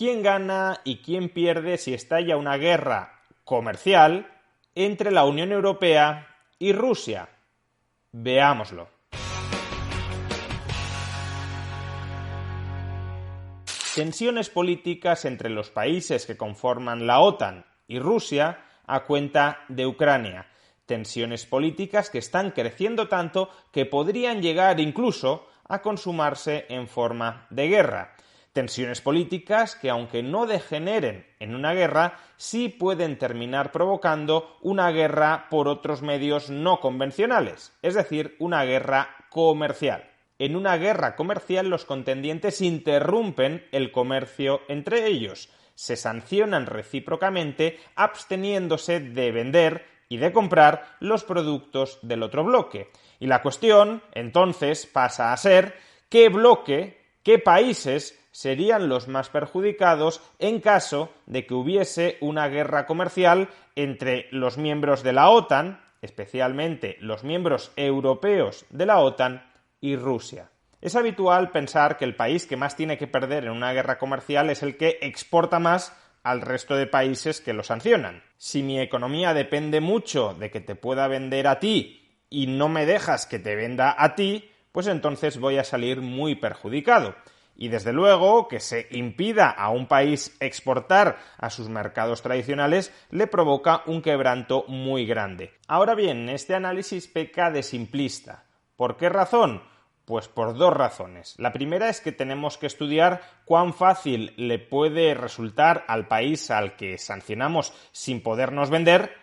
¿Quién gana y quién pierde si estalla una guerra comercial entre la Unión Europea y Rusia? Veámoslo. Tensiones políticas entre los países que conforman la OTAN y Rusia a cuenta de Ucrania. Tensiones políticas que están creciendo tanto que podrían llegar incluso a consumarse en forma de guerra. Tensiones políticas que, aunque no degeneren en una guerra, sí pueden terminar provocando una guerra por otros medios no convencionales, es decir, una guerra comercial. En una guerra comercial los contendientes interrumpen el comercio entre ellos, se sancionan recíprocamente absteniéndose de vender y de comprar los productos del otro bloque. Y la cuestión, entonces, pasa a ser qué bloque, qué países serían los más perjudicados en caso de que hubiese una guerra comercial entre los miembros de la OTAN, especialmente los miembros europeos de la OTAN, y Rusia. Es habitual pensar que el país que más tiene que perder en una guerra comercial es el que exporta más al resto de países que lo sancionan. Si mi economía depende mucho de que te pueda vender a ti y no me dejas que te venda a ti, pues entonces voy a salir muy perjudicado. Y desde luego que se impida a un país exportar a sus mercados tradicionales le provoca un quebranto muy grande. Ahora bien, este análisis peca de simplista. ¿Por qué razón? Pues por dos razones. La primera es que tenemos que estudiar cuán fácil le puede resultar al país al que sancionamos sin podernos vender,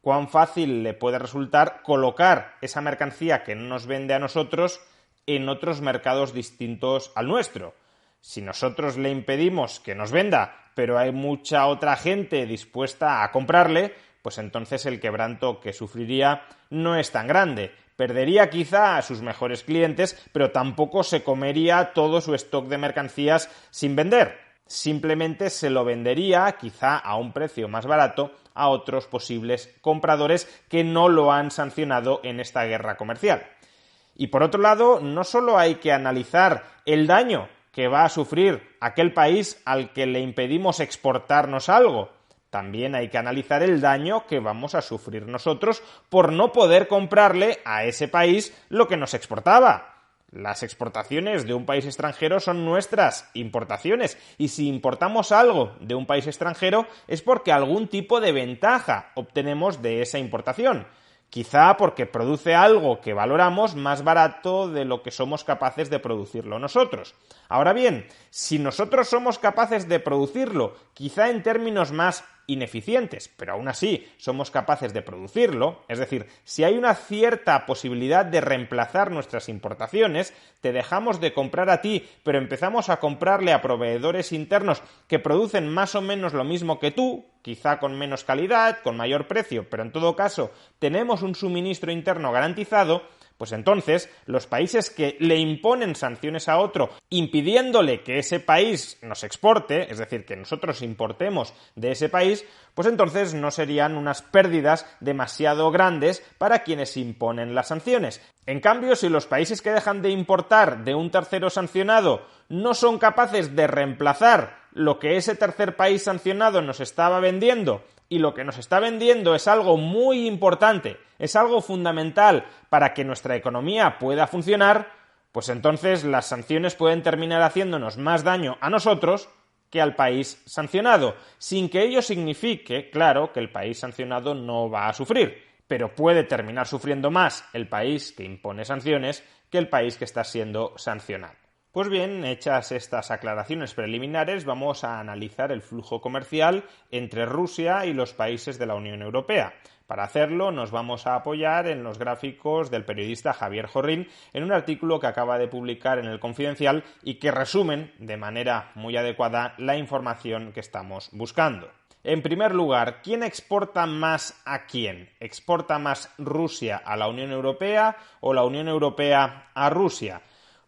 cuán fácil le puede resultar colocar esa mercancía que no nos vende a nosotros en otros mercados distintos al nuestro. Si nosotros le impedimos que nos venda, pero hay mucha otra gente dispuesta a comprarle, pues entonces el quebranto que sufriría no es tan grande. Perdería quizá a sus mejores clientes, pero tampoco se comería todo su stock de mercancías sin vender. Simplemente se lo vendería, quizá a un precio más barato, a otros posibles compradores que no lo han sancionado en esta guerra comercial. Y por otro lado, no solo hay que analizar el daño que va a sufrir aquel país al que le impedimos exportarnos algo, también hay que analizar el daño que vamos a sufrir nosotros por no poder comprarle a ese país lo que nos exportaba. Las exportaciones de un país extranjero son nuestras importaciones y si importamos algo de un país extranjero es porque algún tipo de ventaja obtenemos de esa importación. Quizá porque produce algo que valoramos más barato de lo que somos capaces de producirlo nosotros. Ahora bien, si nosotros somos capaces de producirlo, quizá en términos más ineficientes, pero aún así somos capaces de producirlo, es decir, si hay una cierta posibilidad de reemplazar nuestras importaciones, te dejamos de comprar a ti, pero empezamos a comprarle a proveedores internos que producen más o menos lo mismo que tú, quizá con menos calidad, con mayor precio, pero en todo caso tenemos un suministro interno garantizado, pues entonces los países que le imponen sanciones a otro impidiéndole que ese país nos exporte, es decir, que nosotros importemos de ese país, pues entonces no serían unas pérdidas demasiado grandes para quienes imponen las sanciones. En cambio, si los países que dejan de importar de un tercero sancionado no son capaces de reemplazar lo que ese tercer país sancionado nos estaba vendiendo y lo que nos está vendiendo es algo muy importante, es algo fundamental para que nuestra economía pueda funcionar, pues entonces las sanciones pueden terminar haciéndonos más daño a nosotros que al país sancionado, sin que ello signifique, claro, que el país sancionado no va a sufrir, pero puede terminar sufriendo más el país que impone sanciones que el país que está siendo sancionado. Pues bien, hechas estas aclaraciones preliminares, vamos a analizar el flujo comercial entre Rusia y los países de la Unión Europea. Para hacerlo, nos vamos a apoyar en los gráficos del periodista Javier Jorrín en un artículo que acaba de publicar en El Confidencial y que resumen de manera muy adecuada la información que estamos buscando. En primer lugar, ¿quién exporta más a quién? ¿Exporta más Rusia a la Unión Europea o la Unión Europea a Rusia?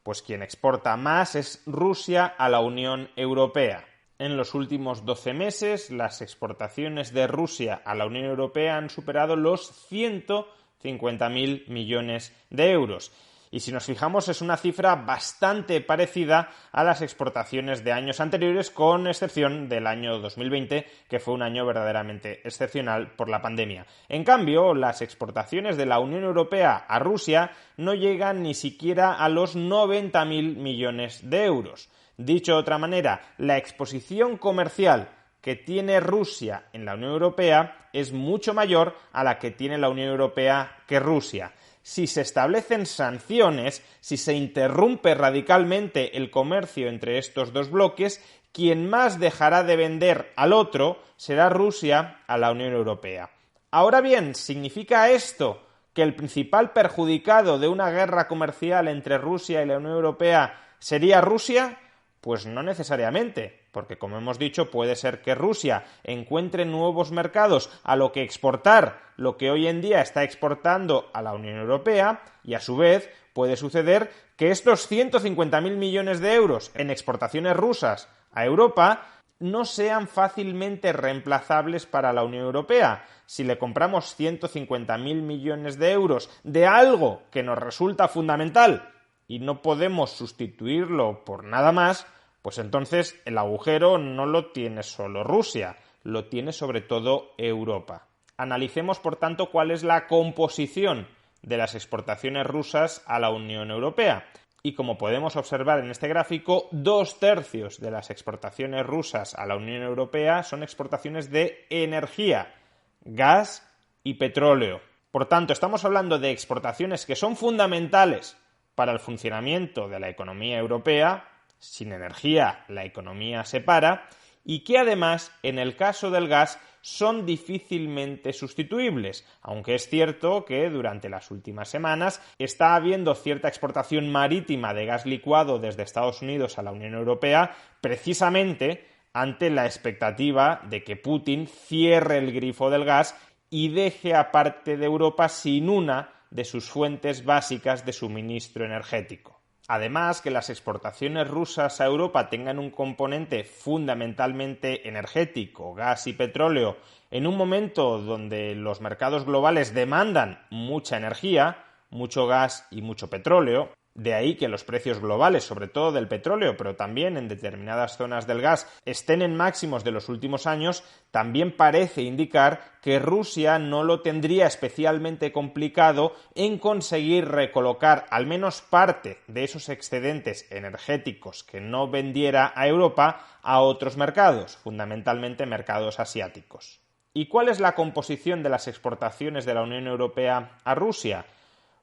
Pues quien exporta más es Rusia a la Unión Europea. En los últimos 12 meses, las exportaciones de Rusia a la Unión Europea han superado los 150.000 millones de euros. Y si nos fijamos, es una cifra bastante parecida a las exportaciones de años anteriores, con excepción del año 2020, que fue un año verdaderamente excepcional por la pandemia. En cambio, las exportaciones de la Unión Europea a Rusia no llegan ni siquiera a los 90.000 millones de euros. Dicho de otra manera, la exposición comercial que tiene Rusia en la Unión Europea es mucho mayor a la que tiene la Unión Europea que Rusia. Si se establecen sanciones, si se interrumpe radicalmente el comercio entre estos dos bloques, quien más dejará de vender al otro será Rusia a la Unión Europea. Ahora bien, ¿significa esto que el principal perjudicado de una guerra comercial entre Rusia y la Unión Europea sería Rusia? Pues no necesariamente, porque como hemos dicho, puede ser que Rusia encuentre nuevos mercados a lo que exportar lo que hoy en día está exportando a la Unión Europea, y a su vez puede suceder que estos 150.000 millones de euros en exportaciones rusas a Europa no sean fácilmente reemplazables para la Unión Europea. Si le compramos 150.000 millones de euros de algo que nos resulta fundamental y no podemos sustituirlo por nada más, pues entonces el agujero no lo tiene solo Rusia, lo tiene sobre todo Europa. Analicemos, por tanto, cuál es la composición de las exportaciones rusas a la Unión Europea. Y como podemos observar en este gráfico, 2/3 de las exportaciones rusas a la Unión Europea son exportaciones de energía, gas y petróleo. Por tanto, estamos hablando de exportaciones que son fundamentales para el funcionamiento de la economía europea. Sin energía la economía se para, y que además, en el caso del gas, son difícilmente sustituibles, aunque es cierto que durante las últimas semanas está habiendo cierta exportación marítima de gas licuado desde Estados Unidos a la Unión Europea, precisamente ante la expectativa de que Putin cierre el grifo del gas y deje a parte de Europa sin una de sus fuentes básicas de suministro energético. Además, que las exportaciones rusas a Europa tengan un componente fundamentalmente energético, gas y petróleo, en un momento donde los mercados globales demandan mucha energía, mucho gas y mucho petróleo. De ahí que los precios globales, sobre todo del petróleo, pero también en determinadas zonas del gas, estén en máximos de los últimos años, también parece indicar que Rusia no lo tendría especialmente complicado en conseguir recolocar al menos parte de esos excedentes energéticos que no vendiera a Europa a otros mercados, fundamentalmente mercados asiáticos. ¿Y cuál es la composición de las exportaciones de la Unión Europea a Rusia?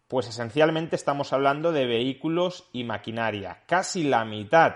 Pues esencialmente estamos hablando de vehículos y maquinaria. Casi la mitad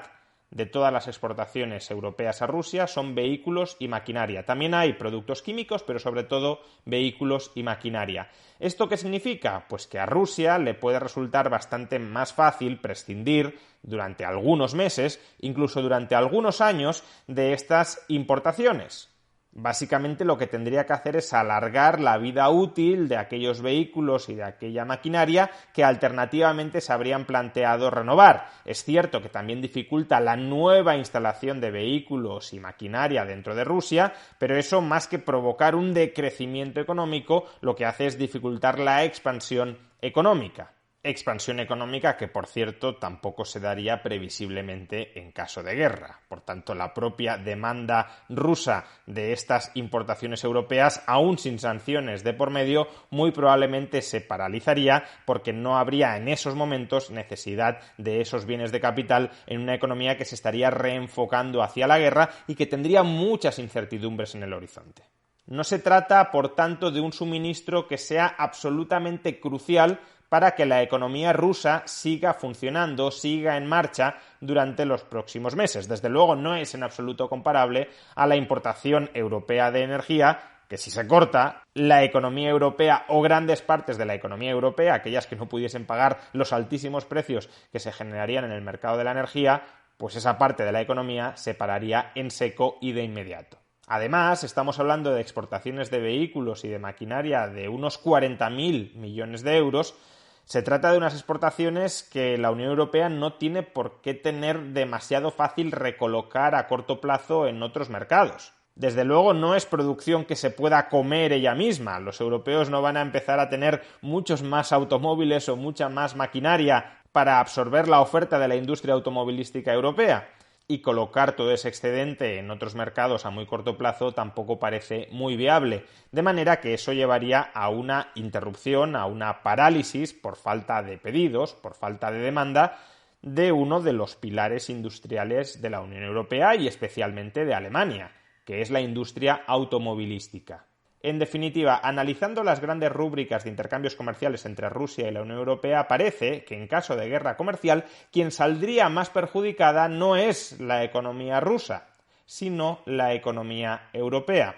de todas las exportaciones europeas a Rusia son vehículos y maquinaria. También hay productos químicos, pero sobre todo vehículos y maquinaria. ¿Esto qué significa? Pues que a Rusia le puede resultar bastante más fácil prescindir durante algunos meses, incluso durante algunos años, de estas importaciones. Básicamente lo que tendría que hacer es alargar la vida útil de aquellos vehículos y de aquella maquinaria que alternativamente se habrían planteado renovar. Es cierto que también dificulta la nueva instalación de vehículos y maquinaria dentro de Rusia, pero eso, más que provocar un decrecimiento económico, lo que hace es dificultar la expansión económica. Expansión económica que, por cierto, tampoco se daría previsiblemente en caso de guerra. Por tanto, la propia demanda rusa de estas importaciones europeas, aún sin sanciones de por medio, muy probablemente se paralizaría porque no habría en esos momentos necesidad de esos bienes de capital en una economía que se estaría reenfocando hacia la guerra y que tendría muchas incertidumbres en el horizonte. No se trata, por tanto, de un suministro que sea absolutamente crucial para que la economía rusa siga funcionando, siga en marcha durante los próximos meses. Desde luego no es en absoluto comparable a la importación europea de energía, que si se corta, la economía europea o grandes partes de la economía europea, aquellas que no pudiesen pagar los altísimos precios que se generarían en el mercado de la energía, pues esa parte de la economía se pararía en seco y de inmediato. Además, estamos hablando de exportaciones de vehículos y de maquinaria de unos 40.000 millones de euros. Se trata de unas exportaciones que la Unión Europea no tiene por qué tener demasiado fácil recolocar a corto plazo en otros mercados. Desde luego no es producción que se pueda comer ella misma. Los europeos no van a empezar a tener muchos más automóviles o mucha más maquinaria para absorber la oferta de la industria automovilística europea. Y colocar todo ese excedente en otros mercados a muy corto plazo tampoco parece muy viable. De manera que eso llevaría a una interrupción, a una parálisis por falta de pedidos, por falta de demanda, de uno de los pilares industriales de la Unión Europea y especialmente de Alemania, que es la industria automovilística. En definitiva, analizando las grandes rúbricas de intercambios comerciales entre Rusia y la Unión Europea, parece que en caso de guerra comercial, quien saldría más perjudicada no es la economía rusa, sino la economía europea.